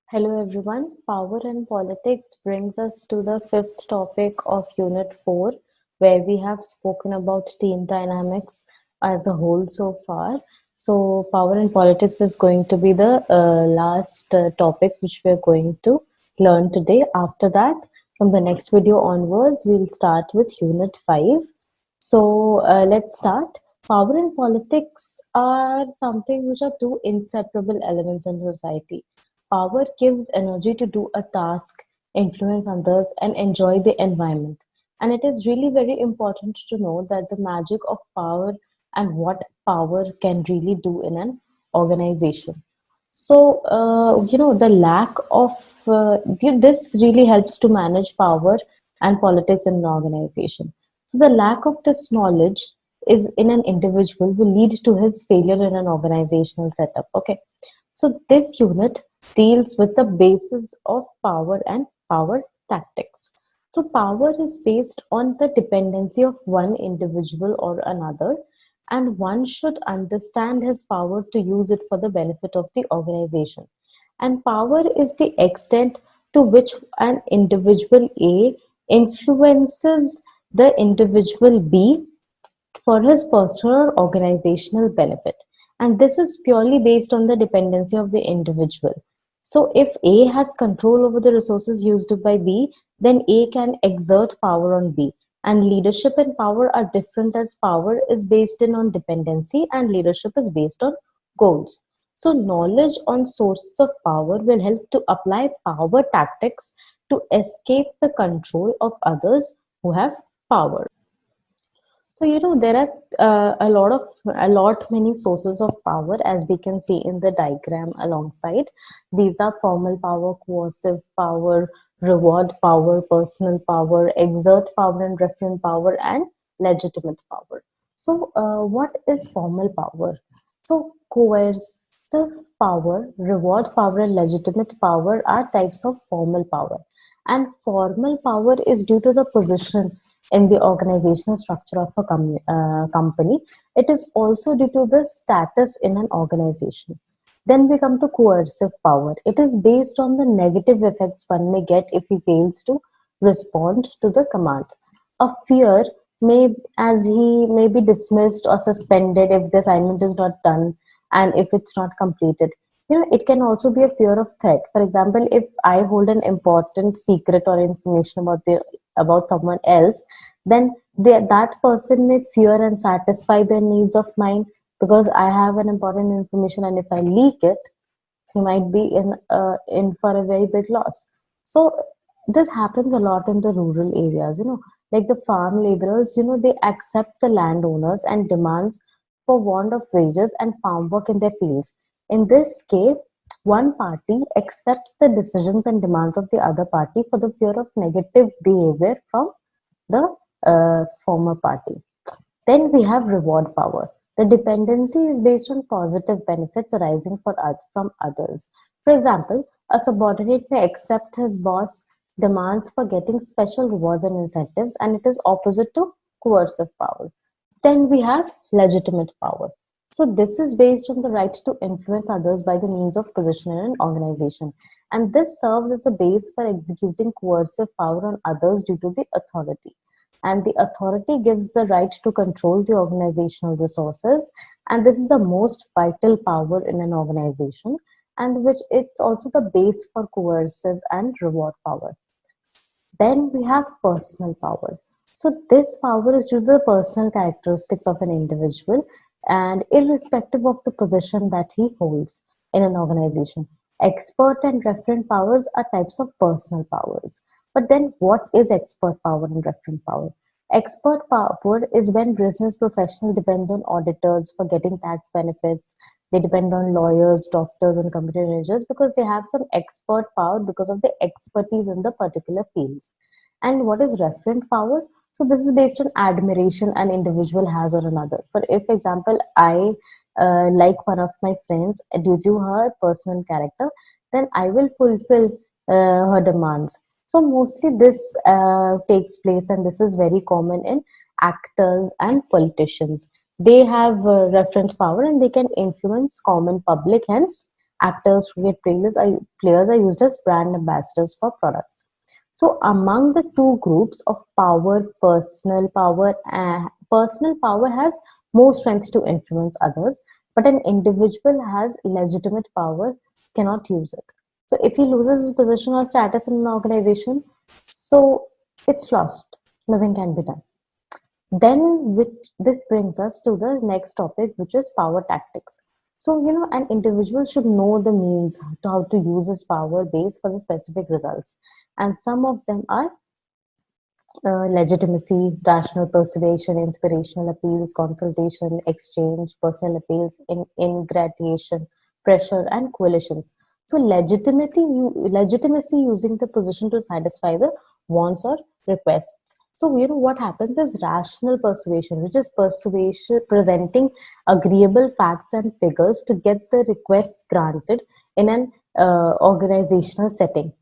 Hello everyone. Power and politics brings us to the fifth topic of Unit 4, where we have spoken about team dynamics as a whole so far. So, power and politics is going to be the last topic which we are going to learn today. After that, from the next video onwards, we'll start with Unit 5. So, let's start. Power and politics are something which are two inseparable elements in society. Power gives energy to do a task, influence others, and enjoy the environment. And it is really very important to know that the magic of power and what power can really do in an organization. So, the lack of this really helps to manage power and politics in an organization. So, the lack of this knowledge is in an individual will lead to his failure in an organizational setup. Okay. So, this unit deals with the basis of power and power tactics. So, power is based on the dependency of one individual or another, and one should understand his power to use it for the benefit of the organization. And power is the extent to which an individual A influences the individual B for his personal or organizational benefit. And this is purely based on the dependency of the individual. So if A has control over the resources used by B, then A can exert power on B. And leadership and power are different, as power is based on dependency and leadership is based on goals. So knowledge on sources of power will help to apply power tactics to escape the control of others who have power. So, there are a lot many sources of power, as we can see in the diagram alongside. These are formal power, coercive power, reward power, personal power, exert power and referent power, and legitimate power. So, what is formal power? So, coercive power, reward power, and legitimate power are types of formal power. And formal power is due to the position in the organizational structure of a company. It is also due to the status in an organization. Then we come to coercive power. It is based on the negative effects one may get if he fails to respond to the command. A fear may, as he may be dismissed or suspended if the assignment is not done and if it's not completed. It can also be a fear of threat. For example, if I hold an important secret or information about someone else, then that person may fear and satisfy their needs of mine because I have an important information, and if I leak it, he might be in for a very big loss. So this happens a lot in the rural areas. Like the farm laborers, they accept the landowners and demands for want of wages and farm work in their fields. In this case, one party accepts the decisions and demands of the other party for the fear of negative behavior from the former party. Then we have reward power. The dependency is based on positive benefits arising from others. For example, a subordinate may accept his boss demands for getting special rewards and incentives, and it is opposite to coercive power. Then we have legitimate power. So this is based on the right to influence others by the means of position in an organization. And this serves as a base for executing coercive power on others due to the authority. And the authority gives the right to control the organizational resources. And this is the most vital power in an organization, and which it's also the base for coercive and reward power. Then we have personal power. So this power is due to the personal characteristics of an individual and irrespective of the position that he holds in an organization. Expert and referent powers are types of personal powers. But then what is expert power and referent power? Expert power is when business professional depends on auditors for getting tax benefits. They depend on lawyers, doctors, and computer managers because they have some expert power because of the expertise in the particular fields. And what is referent power? So this is based on admiration an individual has or another. For example, I like one of my friends due to her personal character, then I will fulfill her demands. So mostly this takes place, and this is very common in actors and politicians. They have reference power and they can influence common public, hence Actors, cricket players are used as brand ambassadors for products. So among the two groups of power, personal power has more strength to influence others, but an individual has legitimate power, cannot use it. So if he loses his position or status in an organization, so it's lost. Nothing can be done. Then, which this brings us to the next topic, which is power tactics. So, an individual should know the means to how to use his power base for the specific results. And some of them are legitimacy, rational persuasion, inspirational appeals, consultation, exchange, personal appeals, ingratiation, pressure, and coalitions. So legitimacy using the position to satisfy the wants or requests. So what happens is rational persuasion, which is persuasion presenting agreeable facts and figures to get the requests granted in an organizational setting.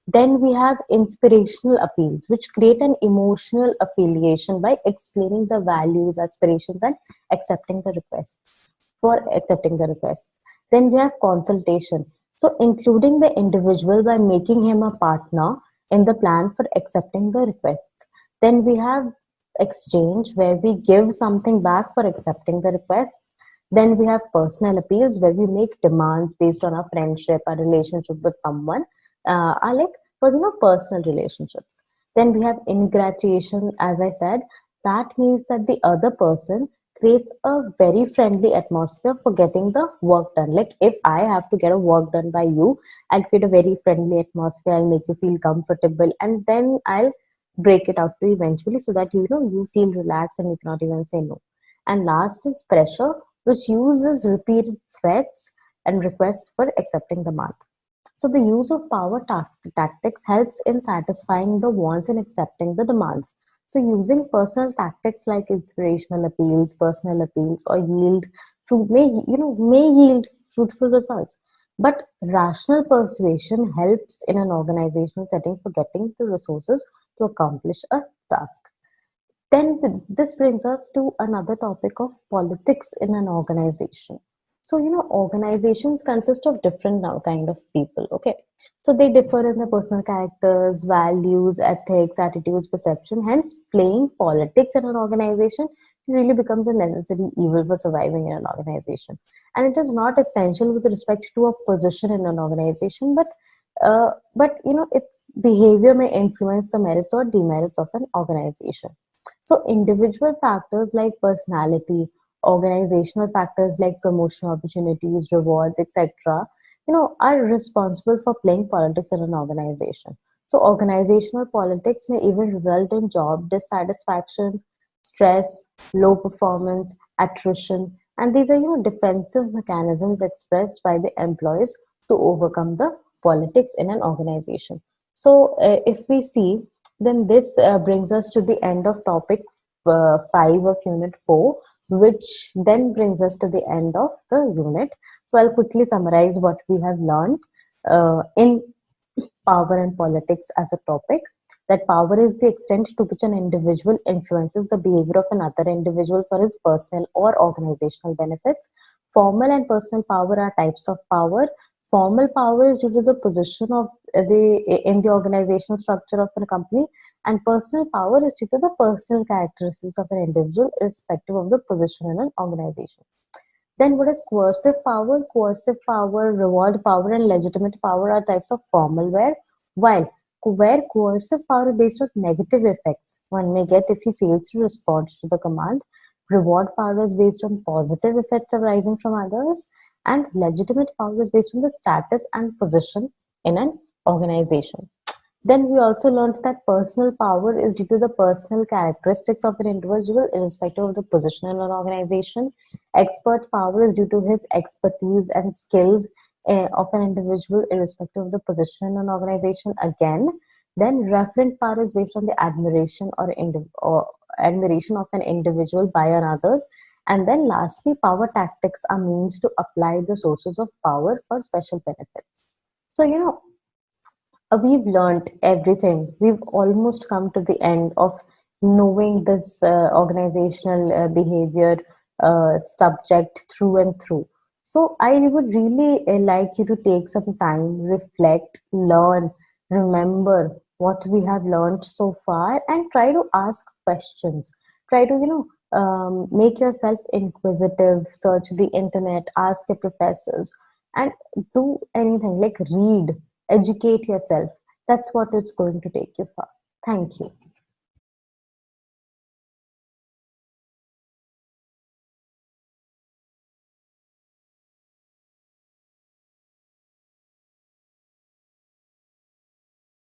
Then we have inspirational appeals, which create an emotional affiliation by explaining the values, aspirations, and accepting the requests for accepting the requests. Then we have consultation. So including the individual by making him a partner in the plan for accepting the requests. Then we have exchange, where we give something back for accepting the requests. Then we have personal appeals, where we make demands based on our friendship, our relationship with someone, are like personal relationships. Then we have ingratiation, as I said, that means that the other person creates a very friendly atmosphere for getting the work done. Like if I have to get a work done by you, I'll create a very friendly atmosphere, I'll make you feel comfortable, and then I'll break it out to you eventually, so that you feel relaxed and you cannot even say no. And last is pressure, which uses repeated threats and requests for accepting the demand. So the use of power tactics helps in satisfying the wants and accepting the demands. So using personal tactics like inspirational appeals, personal appeals, or may yield fruitful results. But rational persuasion helps in an organizational setting for getting the resources to accomplish a task. Then this brings us to another topic of politics in an organization. So, organizations consist of different now kind of people, okay? So they differ in their personal characters, values, ethics, attitudes, perception. Hence, playing politics in an organization really becomes a necessary evil for surviving in an organization. And it is not essential with respect to a position in an organization, but its behavior may influence the merits or demerits of an organization. So individual factors like personality, organizational factors like promotion opportunities, rewards, etc., are responsible for playing politics in an organization. So organizational politics may even result in job dissatisfaction, stress, low performance, attrition, and these are defensive mechanisms expressed by the employees to overcome the politics in an organization. So if we see, then this brings us to the end of topic 5 of unit 4, which then brings us to the end of the unit. So I'll quickly summarize what we have learned in power and politics as a topic. That power is the extent to which an individual influences the behavior of another individual for his personal or organizational benefits. Formal and personal power are types of power. Formal power is due to the position of in the organizational structure of a company, and personal power is due to the personal characteristics of an individual, irrespective of the position in an organization. Then what is coercive power? Coercive power, reward power, and legitimate power are types of formal while where coercive power is based on negative effects one may get if he fails to respond to the command. Reward power is based on positive effects arising from others, and legitimate power is based on the status and position in an organization. Then we also learned that personal power is due to the personal characteristics of an individual, irrespective of the position in an organization. Expert power is due to his expertise and skills of an individual, irrespective of the position in an organization again. Then referent power is based on the admiration or admiration of an individual by another. And then lastly, power tactics are means to apply the sources of power for special benefits. So, we've learned everything. We've almost come to the end of knowing this organizational behavior subject through and through. So I would really like you to take some time, reflect, learn, remember what we have learned so far, and try to ask questions. Try to, make yourself inquisitive, search the internet, ask your professors, and do anything like read, educate yourself. That's what it's going to take you far. Thank you.